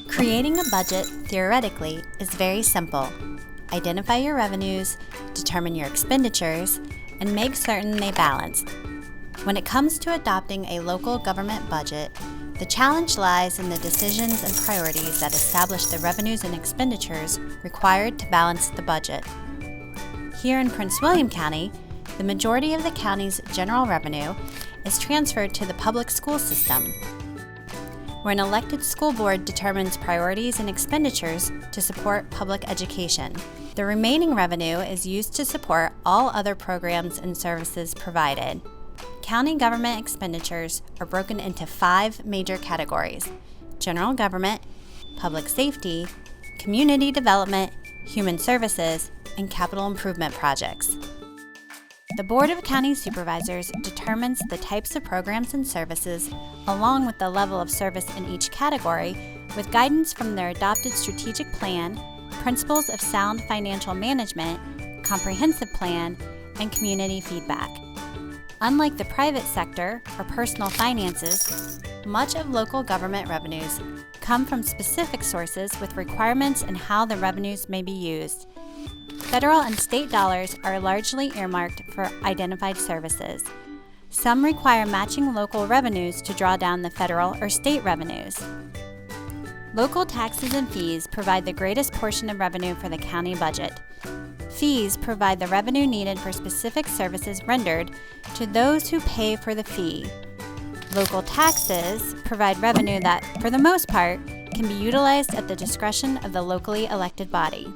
Creating a budget, theoretically, is very simple. Identify your revenues, determine your expenditures, and make certain they balance. When it comes to adopting a local government budget, the challenge lies in the decisions and priorities that establish the revenues and expenditures required to balance the budget. Here in Prince William County, the majority of the county's general revenue is transferred to the public school system, where an elected school board determines priorities and expenditures to support public education. The remaining revenue is used to support all other programs and services provided. County government expenditures are broken into 5 major categories: general government, public safety, community development, human services, and capital improvement projects. The Board of County Supervisors determines the types of programs and services along with the level of service in each category with guidance from their adopted strategic plan, principles of sound financial management, comprehensive plan, and community feedback. Unlike the private sector or personal finances, much of local government revenues come from specific sources with requirements in how the revenues may be used. Federal and state dollars are largely earmarked for identified services. Some require matching local revenues to draw down the federal or state revenues. Local taxes and fees provide the greatest portion of revenue for the county budget. Fees provide the revenue needed for specific services rendered to those who pay for the fee. Local taxes provide revenue that, for the most part, can be utilized at the discretion of the locally elected body.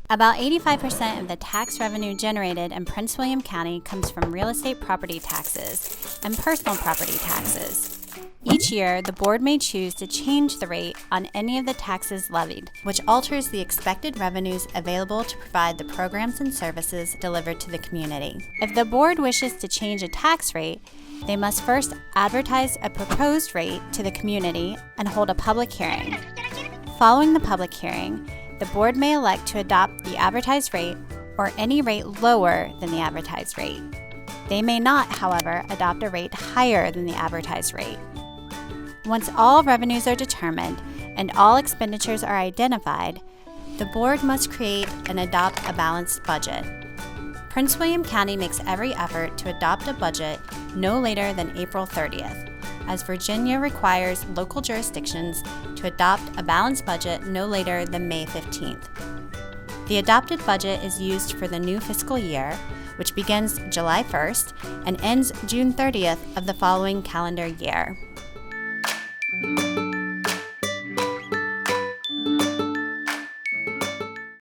About 85% of the tax revenue generated in Prince William County comes from real estate property taxes and personal property taxes. Each year, the board may choose to change the rate on any of the taxes levied, which alters the expected revenues available to provide the programs and services delivered to the community. If the board wishes to change a tax rate, they must first advertise a proposed rate to the community and hold a public hearing. Following the public hearing, the board may elect to adopt the advertised rate or any rate lower than the advertised rate. They may not, however, adopt a rate higher than the advertised rate. Once all revenues are determined and all expenditures are identified, the board must create and adopt a balanced budget. Prince William County makes every effort to adopt a budget no later than April 30th, as Virginia requires local jurisdictions to adopt a balanced budget no later than May 15th. The adopted budget is used for the new fiscal year, which begins July 1st and ends June 30th of the following calendar year.